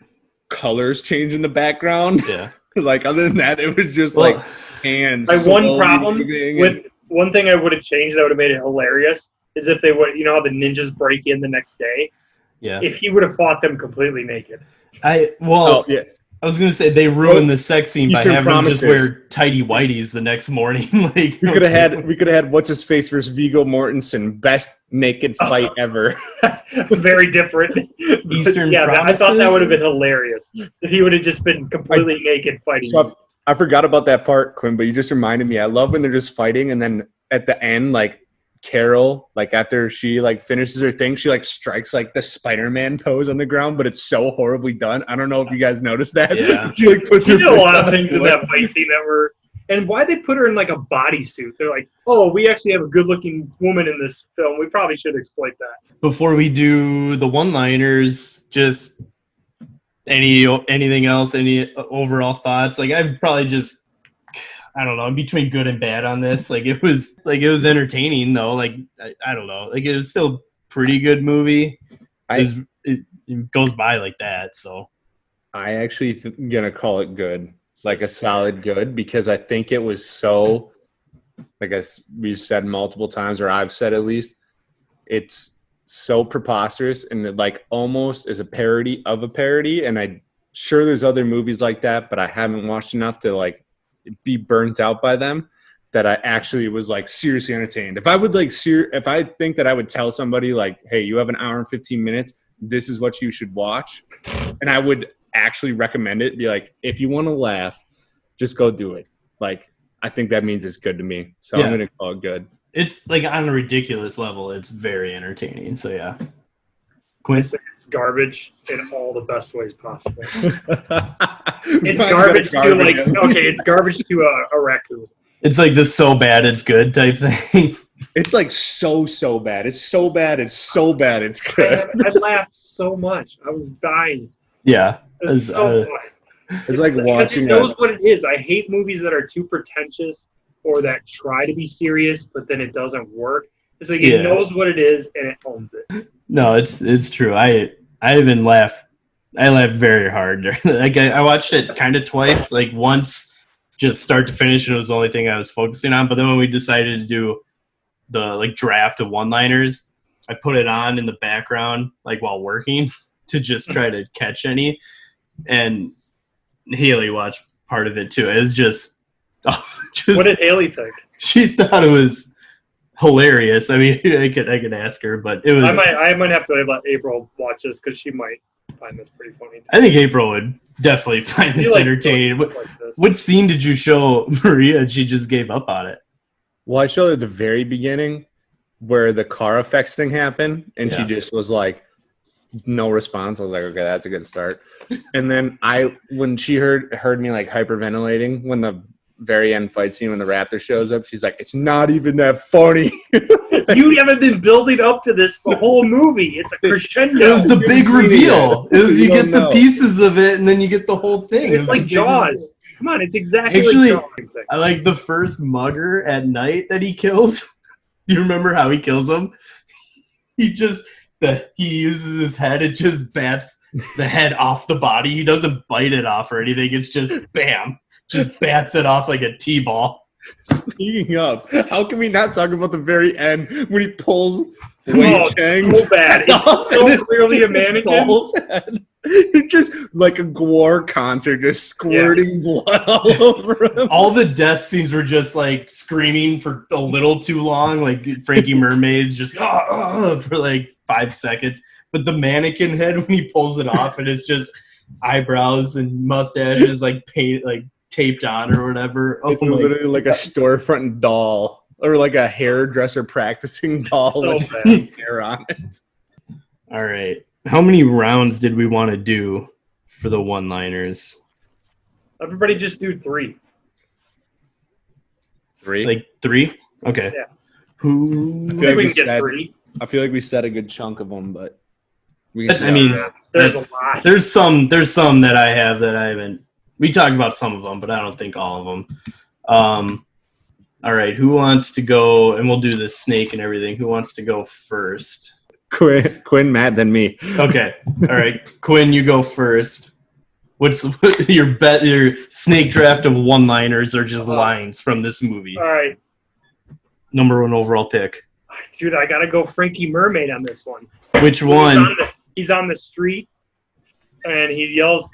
colors change in the background. Yeah. Like other than that, it was just like hands. My one problem with one thing I would have changed that would have made it hilarious is if they would, you know how the ninjas break in the next day? Yeah. If he would have fought them completely naked. I was gonna say they ruined the sex scene by having him just wear tighty whities the next morning. Like we could have had what's his face versus Viggo Mortensen, best naked fight ever. Very different. Eastern I thought that would have been hilarious if he would have just been completely naked fighting. So I forgot about that part, Quinn, but you just reminded me. I love when they're just fighting, and then at the end, like Carol, like after she like finishes her thing, she like strikes like the Spider-Man pose on the ground, but it's so horribly done. I don't know if you guys noticed that. Yeah. She like puts her a lot of things in that fight scene that were. And why they put her in like a bodysuit? They're like, oh, we actually have a good-looking woman in this film. We probably should exploit that. Before we do the one-liners, just anything else? Any overall thoughts? Like I'd probably just, I don't know, I'm between good and bad on this. Like it was entertaining though. Like I don't know. Like it was still a pretty good movie. It goes by like that. So I actually gonna call it good. Like a solid good, because I think it was so, like we've said multiple times, or I've said at least, it's so preposterous and it like almost is a parody of a parody. And I'm sure there's other movies like that, but I haven't watched enough to like be burnt out by them that I actually was like seriously entertained. If I would like, if I think that I would tell somebody like, hey, you have an hour and 15 minutes, this is what you should watch, and I would actually recommend it, be like, if you want to laugh, just go do it. Like I think that means it's good to me, so I'm gonna call it good. It's like on a ridiculous level, it's very entertaining. So yeah, it's garbage in all the best ways possible. It's garbage to like it's garbage to a raccoon. It's like this so bad it's good type thing. It's like so bad. It's so bad. It's so bad. It's good. I laughed so much. I was dying. Yeah. It's so fun. It's like watching. It knows what it is. I hate movies that are too pretentious or that try to be serious, but then it doesn't work. It's like it knows what it is and it owns it. No, it's true. I even laughed. I laughed very hard. Like I watched it kind of twice. Like once, just start to finish, and it was the only thing I was focusing on. But then when we decided to do the like draft of one-liners, I put it on in the background like while working to just try to catch any. And Haley watched part of it too. It was just what did Haley think? She thought it was hilarious. I mean, I could ask her, but it was. I might have to let April watch this because she might find this pretty funny. I think April would definitely find this entertaining. What scene did you show Maria and she just gave up on it? Well, I showed her at the very beginning where the car effects thing happened, and she just was like, no response. I was like, okay, that's a good start. And then when she heard me like hyperventilating when the very end fight scene when the raptor shows up, she's like, it's not even that funny. You haven't been building up to this the whole movie. It's a crescendo. It was the big reveal. You get the pieces of it and then you get the whole thing. It's like Jaws. Come on, it's exactly actually, like Jaws. I like the first mugger at night that he kills. Do you remember how he kills him? He uses his head, it just bats the head off the body. He doesn't bite it off or anything. It's just bam. Just bats it off like a T-ball. Speaking of, how can we not talk about the very end when he pulls so bad. It's so clearly a mannequin. It's just like a gore concert, just squirting blood all over him. All the death scenes were just like screaming for a little too long, like Frankie Mermaid's just for like 5 seconds. But the mannequin head, when he pulls it off, and it's just eyebrows and mustaches like paint, like taped on or whatever. It's literally like a storefront doll or like a hairdresser practicing doll with hair on it. All right. How many rounds did we want to do for the one-liners? Everybody just do 3. 3. Like 3? Okay. Yeah. Who? I feel think like we we can get said- 3. I feel like we said a good chunk of them, but we can. I mean, There's that's- a lot. There's some that I have that I haven't. We talked about some of them, but I don't think all of them. All right, who wants to go? And we'll do the snake and everything. Who wants to go first? Quinn, Matt, then me. Okay. All right, Quinn, you go first. What's your Your snake draft of one-liners or just lines from this movie? All right. Number 1 overall pick. Dude, I got to go Frankie Mermaid on this one. Which one? He's on the street, and he yells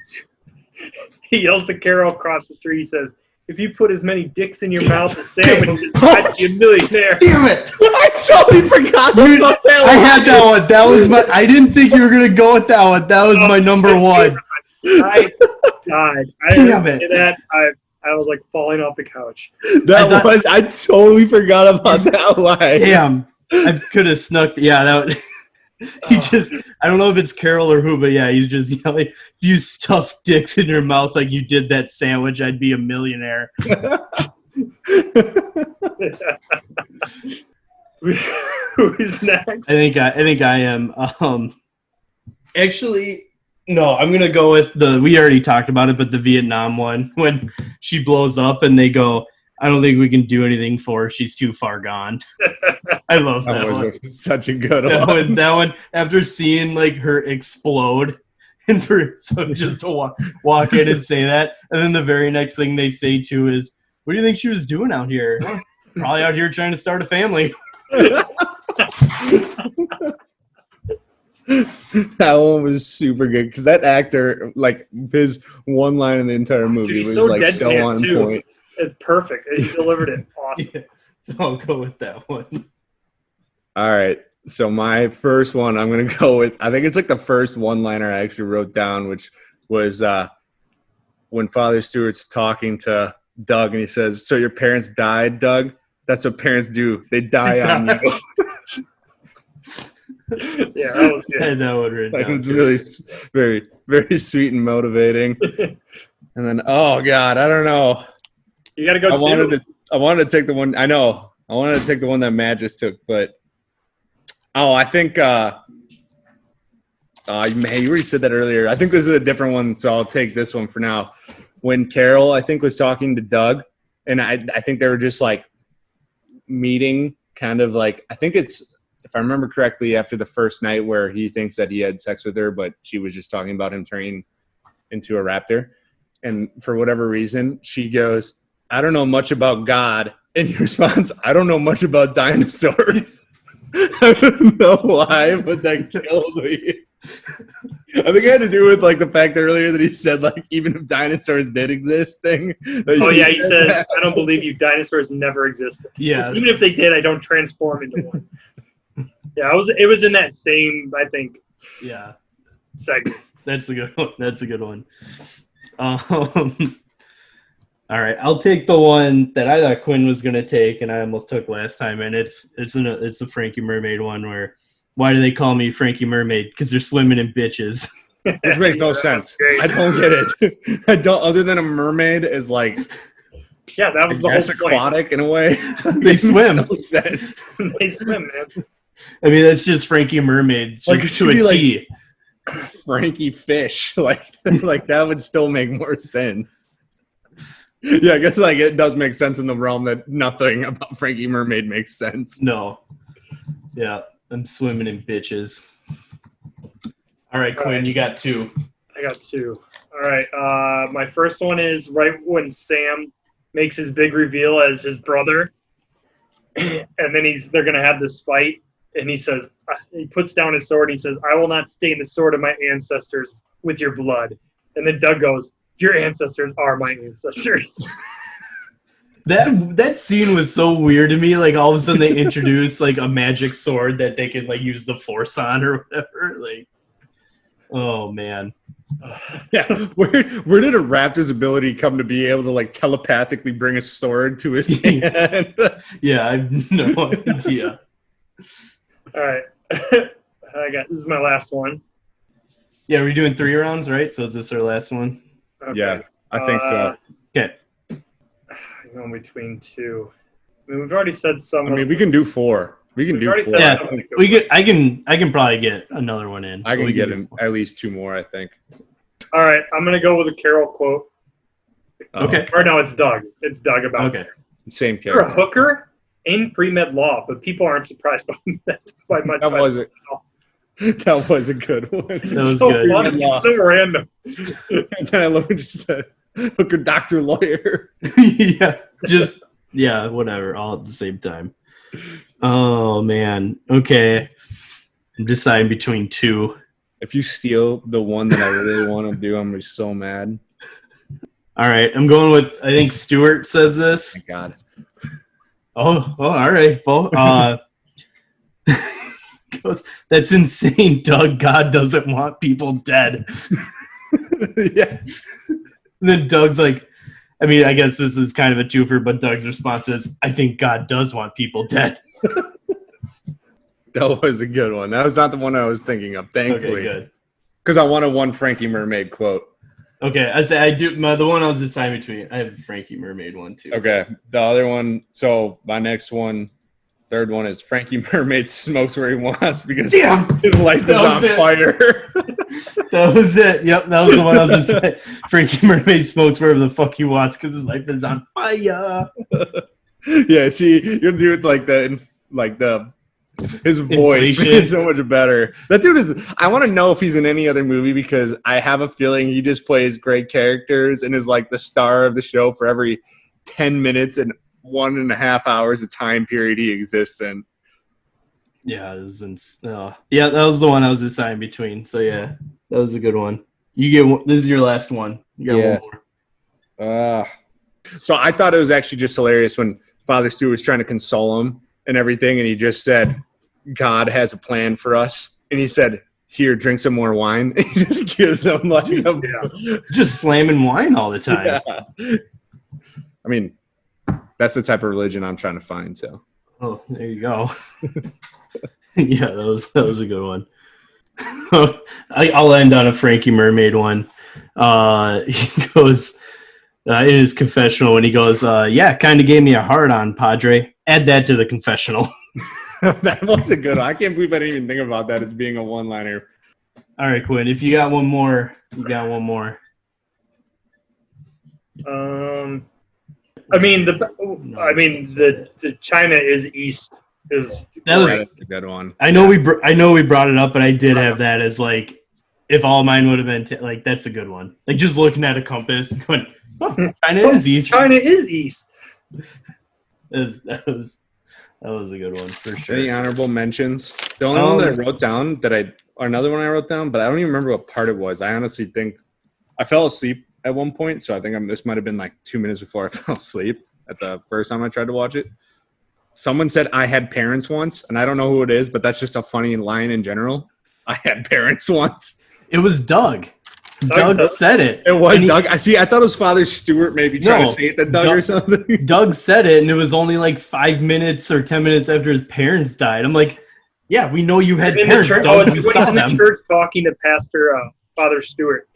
to Carol across the street. He says, "If you put as many dicks in your mouth as sandwiches, I'd be a millionaire." Damn it! I totally forgot about that. I had that one. That was my. I didn't think you were gonna go with that one. That was my number 1. I died. Damn it. That I was like falling off the couch. I totally forgot about that line. Damn, I could have snuck. Yeah, that. He just. I don't know if it's Carol or who, but yeah, he's just yelling. If you stuff dicks in your mouth like you did that sandwich, I'd be a millionaire. Who's next? I think I am. Actually, no. I'm gonna go with the. We already talked about it, but the Vietnam one when she blows up and they go. I don't think we can do anything for her. She's too far gone. I love that one. Such a good one. That one. After seeing like her explode, and for someone just to walk in and say that, and then the very next thing they say too is, "What do you think she was doing out here? Probably out here trying to start a family." That one was super good because that actor, like his one line in the entire movie, Dude, was so like still deadpan, on too. point. It's perfect. He delivered it awesome. Yeah. So I'll go with that one. All right. So my first one, I'm going to go with, I think it's like the first one-liner I actually wrote down, which was when Father Stewart's talking to Doug and he says, "So your parents died, Doug? That's what parents do. They die on you." Yeah, that was I had good. that one written Like, down, it's too. really, very, very sweet and motivating. And then, oh God, I don't know. You got to go I two. wanted to take the one. I know. I wanted to take the one that Matt just took, but I think. Man, you already said that earlier. I think this is a different one, so I'll take this one for now. When Carol, I think, was talking to Doug, and I think they were just like meeting, kind of like, I think it's, if I remember correctly, after the first night where he thinks that he had sex with her, but she was just talking about him turning into a raptor, and for whatever reason, she goes, "I don't know much about God." In response, "I don't know much about dinosaurs." I don't know why, but that killed me. I think it had to do with like the fact earlier that he said like even if dinosaurs did exist thing. Oh yeah, he said, "I don't believe you. Dinosaurs never existed. Yeah. Even if they did, I don't transform into one." Yeah, it was in that same, I think, Yeah. segment. That's a good one. That's a good one. All right, I'll take the one that I thought Quinn was gonna take, and I almost took last time, and it's the Frankie Mermaid one. Where, why do they call me Frankie Mermaid? Because they're swimming in bitches. Which makes no Yeah, sense. great. I don't get it. I don't. Other than a mermaid is like, Yeah, that was the that's whole point. aquatic in a way. They swim. No sense. They swim, man. I mean, that's just Frankie Mermaid Like, to it should a be like- T. Frankie Fish, like that would still make more sense. Yeah, I guess like it does make sense in the realm that nothing about Frankie Mermaid makes sense. No. Yeah, I'm swimming in bitches. All right, Quinn, right. you got 2. I got 2. All right. My first one is right when Sam makes his big reveal as his brother, and then they're gonna have this fight, and he says he puts down his sword and he says, "I will not stain the sword of my ancestors with your blood." And then Doug goes, "Your ancestors are my ancestors." That scene was so weird to me. Like all of a sudden they introduce like a magic sword that they could like use the force on or whatever. Like, oh man. Yeah, where did a raptor's ability come to be able to like telepathically bring a sword to his hand? Yeah, I have no idea. All right. This is my last one. Yeah, we're doing 3 rounds, right? So is this our last one? Okay. Yeah, I think so. Okay. I'm going between 2. I mean, we've already said some. I mean, we can do 4. We can We've do already 4. said Yeah, some of the good we ones. get. I can probably get another one in. I so we can get do 4. at least 2 more, I think. All right, I'm gonna go with a Carol quote. Okay. Or no, it's Doug. It's Doug about. Okay. Same You're a character. hooker in pre-med law, but people aren't surprised by much. That was it. That was a good one. That was so good. funny. It's so random. And I love what you said. Hooker, doctor, lawyer. Yeah. Just whatever. All at the same time. Oh man. Okay. I'm deciding between 2. If you steal the one that I really want to do, I'm gonna be so mad. All right. I'm going with. I think Stuart says this. Thank God. Oh, all right, Bo. Goes, that's insane, Doug. God doesn't want people dead. Yeah. And then Doug's like, I mean, I guess this is kind of a twofer, but Doug's response is, I think God does want people dead. That was a good one. That was not the one I was thinking of, Okay, thankfully. good. Because I wanted one Frankie Mermaid quote. Okay, I say I do. The one I was deciding between, I have a Frankie Mermaid one too. Okay. The other one, so my next one, third one is Frankie Mermaid smokes where he wants because Damn. his life is That on was it. fire. That was it. Yep, that was the one I was deciding. Frankie Mermaid smokes wherever the fuck he wants because his life is on fire. Yeah, see, you're doing his voice Inflation. is so much better. That dude is. I want to know if he's in any other movie because I have a feeling he just plays great characters and is like the star of the show for every 10 minutes and 1.5 hours of time period he exists in. Yeah, yeah, that was the one I was deciding between. So yeah, that was a good one. You get one, this is your last one. You got Yeah. one more. So I thought it was actually just hilarious when Father Stu was trying to console him and everything, and he just said, "God has a plan for us," and he said, "Here, drink some more wine." And he just gives him like Just slamming wine all the time. Yeah. I mean, that's the type of religion I'm trying to find. So, Oh, there you go. Yeah, that was a good one. I'll end on a Frankie Mermaid one. He goes in his confessional when he goes, "Yeah, kind of gave me a hard on, Padre. Add that to the confessional." that was a good one. I can't believe I didn't even think about that as being a one-liner. All right, Quinn. If you got one more, you got one more. I mean the China is east is. That was- That's a good one. I know we brought it up, but I did have that as like, if all mine would have been like, that's a good one. Like just looking at a compass, going, oh, China is east. China is east. That was a good one for sure. Any honorable mentions? The only one that I wrote down or another one I wrote down, but I don't even remember what part it was. I honestly think I fell asleep at one point, so I think this might have been like 2 minutes before I fell asleep at the first time I tried to watch it. Someone said I had parents once, and I don't know who it is, but that's just a funny line in general. I had parents once. It was Doug. Doug said it. It was Doug. I thought it was Father Stewart maybe trying to say it to Doug or something. Doug said it, and it was only like 5 minutes or 10 minutes after his parents died. I'm like, yeah, we know you had parents, Doug. We saw in the them. church talking to Pastor Father Stewart.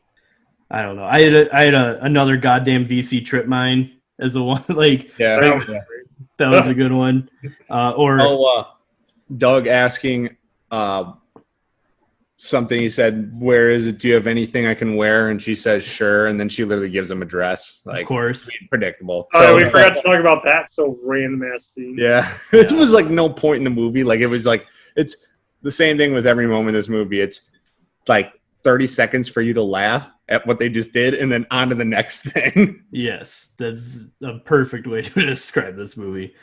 I don't know. I had another goddamn VC trip mine as a one. Like, Yeah. that was a good one. Doug asking something. He said, "Where is it? Do you have anything I can wear?" And she says, "Sure." And then she literally gives him a dress. Like, of course. predictable. Oh, we forgot to talk about that. So random ass scene. Yeah, it was like no point in the movie. Like it was like it's the same thing with every moment in this movie. It's like 30 seconds for you to laugh at what they just did, and then on to the next thing. Yes, that's a perfect way to describe this movie.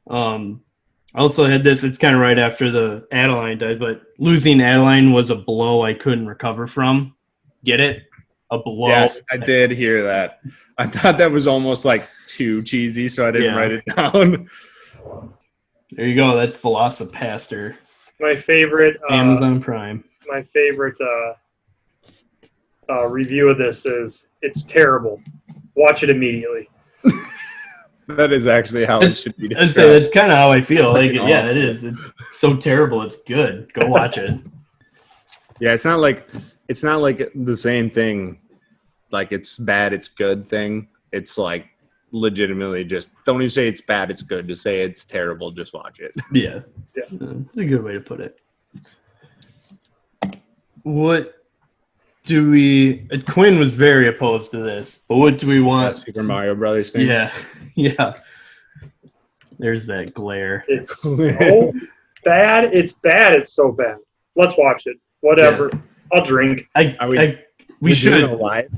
I also had this, it's kind of right after the Adeline died, but losing Adeline was a blow I couldn't recover from. Get it? A blow. Yes, I did hear that. I thought that was almost like too cheesy, so I didn't write it down. There you go. That's VelociPastor. My favorite Amazon Prime. My favorite review of this is it's terrible. Watch it immediately. That is actually how it should be I'd described. say that's kind of how I feel. Like, yeah, it is. It's so terrible. It's good. Go watch it. Yeah, it's not like it's not like the same thing. Like it's bad, it's good thing. It's like legitimately just don't even say it's bad, it's good. Just say it's terrible. Just watch it. Yeah. It's a good way to put it. What do we? Quinn was very opposed to this, but what do we want? Super Mario Brothers thing. Yeah, yeah. There's that glare. It's so bad. It's bad. It's so bad. Let's watch it. Whatever. I'll drink. We should. Live.